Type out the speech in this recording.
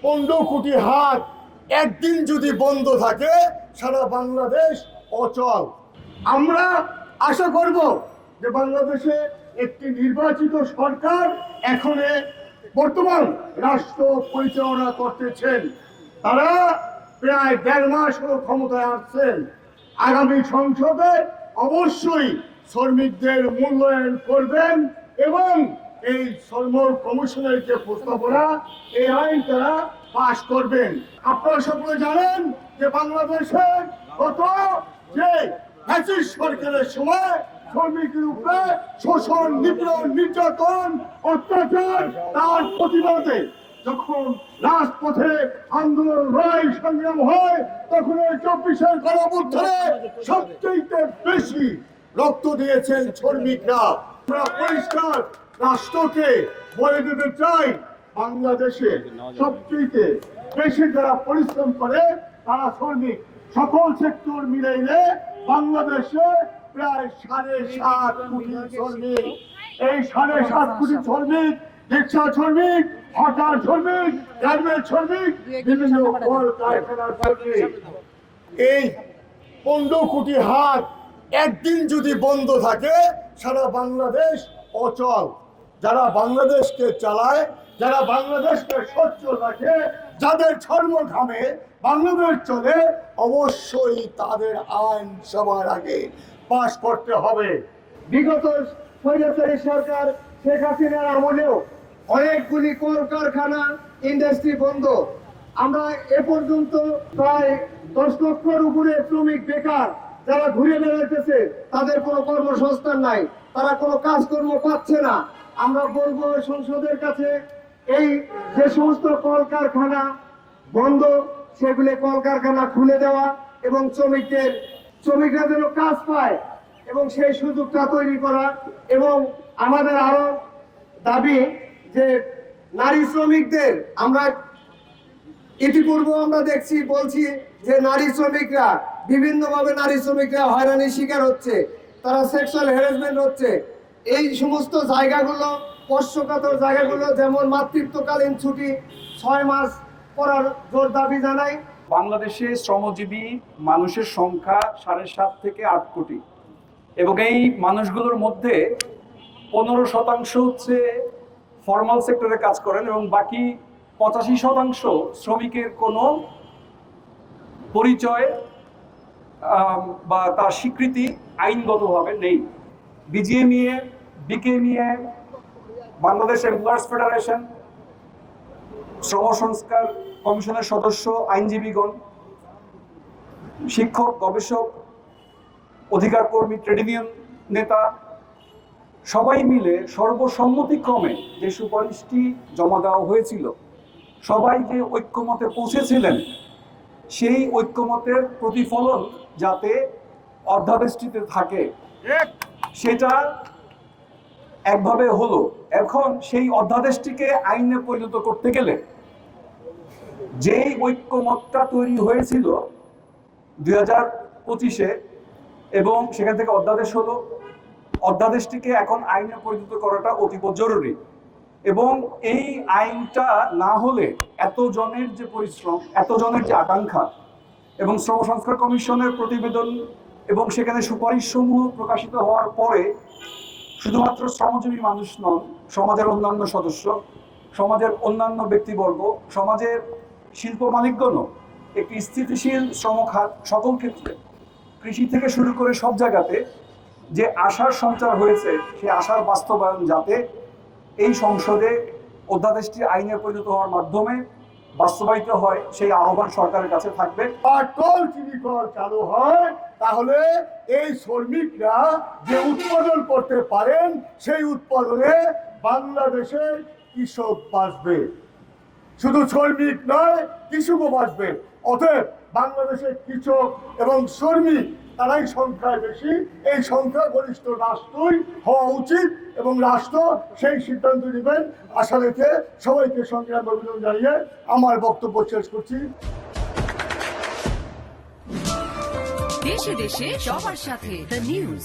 15 কোটি হাত একদিন যদি বন্ধ থাকে সারা বাংলাদেশ অচল। আমরা আশা করব যে বাংলাদেশে একটি নির্বাচিত সরকার এখন বর্তমান রাষ্ট্র পরিচালনা করতেছেন। তারা প্রায় 1.5 মাস ক্ষমতায় আসছেন। আগামী সংসদে অবশ্যই শ্রমিকদের মূল্যায়ন করবেন এবং এই শ্রম কমিশনের যে প্রস্তাবনা এই আইন তারা পাশ করবেন। আপনারা সকলে জানেন যে বাংলাদেশে গত যে ফ্যাসিস্ট সরকারের সময় শ্রমিকের উপরে শোষণ, নিপীড়ন, নির্যাতন, অত্যাচার, তার প্রতিবাদে যখন রাজপথে আন্দোলন লড়াই সংগ্রাম হয় তখন ওই 24-এর গণঅভ্যুত্থানে সবচেয়ে বেশি রক্ত দিয়েছেন শ্রমিকরা। আমরা পরিষ্কার রাষ্ট্রকে বলে দিতে চাই, বাংলাদেশে সবচেয়ে বেশি যারা পরিশ্রম করে তারা শ্রমিক। সকল সেক্টর মিলাইলে বাংলাদেশে প্রায় 7.5 কোটি শ্রমিক। এই 7.5 কোটি শ্রমিক রিক্সা শ্রমিক, হকার শ্রমিক, গার্মেন্ট শ্রমিক, বিভিন্ন কল কারখানার শ্রমিক। এই 15 কোটি হাত একদিন যদি বন্ধ থাকে সারা বাংলাদেশ অচল। যারা বাংলাদেশকে চালায়, যারা বাংলাদেশকে সচ্ছল রাখে, যাদের ছর্ম ঘামে বাংলাদেশ চলে, অবশ্যই তাদের আইন সবার আগে পাশ করতে হবে। বিগত স্বৈরাচারী সরকার শেখ হাসিনার আমলেও অনেকগুলি কলকারখানা, ইন্ডাস্ট্রি বন্ধ। আমরা এ পর্যন্ত প্রায় 10 লক্ষের উপরে শ্রমিক বেকার যারা ঘুরে বেড়াইতেছে, তাদের কোনো কর্মসংস্থান নাই, তারা কোনো কাজকর্ম পাচ্ছে না। আমরা বলবো সংসদের কাছে এই যে সমস্ত কলকারখানা বন্ধ সেগুলি কলকারখানা খুলে দেওয়া এবং শ্রমিকরা যেন কাজ পায় এবং সেই সুযোগটা তৈরি করা। এবং আমাদের আরো দাবি যে নারী শ্রমিকদের, আমরা ইতিপূর্বে আমরা বলছি যে নারী শ্রমিকরা বিভিন্নভাবে হয়রানির শিকার হচ্ছে, তারা সেক্সুয়াল হ্যারাসমেন্ট হচ্ছে। এই সমস্ত জায়গাগুলো, স্পর্শকাতর জায়গাগুলো, যেমন মাতৃত্বকালীন ছুটি 6 মাস করার জোর দাবি জানাই। বাংলাদেশে শ্রমজীবী মানুষের সংখ্যা 7.5 থেকে 8 কোটি এবং এই মানুষগুলোর মধ্যে 15% হচ্ছে ফর্মাল সেক্টরে কাজ করেন এবং বাকি 85% শ্রমিকের কোনো পরিচয় বা তার স্বীকৃতি আইনগতভাবে নেই। BGMEA, BKMEA, Bangladesh employers federation, শ্রম সংস্কার কমিশনের সদস্য, আইনজীবীগণ, শিক্ষক, গবেষক, অধিকার কর্মী, ট্রেড ইউনিয়ন নেতা সবাই মিলে সর্বসম্মতিক্রমে যে সুপারিশটি জমা দেওয়া হয়েছিল, সবাই যে ঐক্যমতে পৌঁছেছিলেন, সেই ঐক্যমতের প্রতিফলন যাতে অধ্যাদেশটিতে থাকে সেটা একভাবে হলো। এখন সেই অধ্যাদেশটিকে আইনে পরিণত করতে গেলে যেই ঐক্যমতটা তৈরি হয়েছিল 2025-এ এবং সেখান থেকে অধ্যাদেশ হলো, অধ্যাদেশটিকে এখন আইনে পরিণত করাটা অতীব জরুরি। এবং এই আইনটা না হলে এতজনের যে পরিশ্রম, এতজনের যে আকাঙ্ক্ষা এবং শ্রম সংস্কার কমিশনের প্রতিবেদন এবং সেখানে সুপারিশসমূহ প্রকাশিত হওয়ার পরে শুধুমাত্র শ্রমজীবী মানুষ নন, সমাজের অন্যান্য সদস্য, সমাজের অন্যান্য ব্যক্তিবর্গ, সমাজের শিল্প মালিকগণও একটি স্থিতিশীল শ্রমখাত সকল ক্ষেত্রে, কৃষি থেকে শুরু করে সব জায়গাতে যে আশার সঞ্চার হয়েছে সেই আশার বাস্তবায়ন যাতে এই সংসদে অধ্যাদেশটি আইনে পরিণত হওয়ার মাধ্যমে বাস্তবায়িত হয় সেই আহ্বান সরকারের কাছে থাকবে। পাটকল, চিনিকল চালু হয় তাহলে এই শ্রমিকরা যে উৎপাদন করতে পারেন সেই উৎপাদনে বাংলাদেশের কৃষক বাঁচবে। শুধু শ্রমিক নয়, কৃষকও বাঁচবে। অতএব বাংলাদেশের কৃষক এবং শ্রমিক তারাই সংখ্যায় বেশি। এই সংখ্যাগরিষ্ঠ রাষ্ট্রই হওয়া উচিত এবং রাষ্ট্র সেই সিদ্ধান্ত নেবেন। আশা রেখে সবাইকে সংগ্রাম অভিনন্দন জানিয়ে আমার বক্তব্য শেষ করছি। দেশে দেশে সবার সাথে দ্য নিউজ।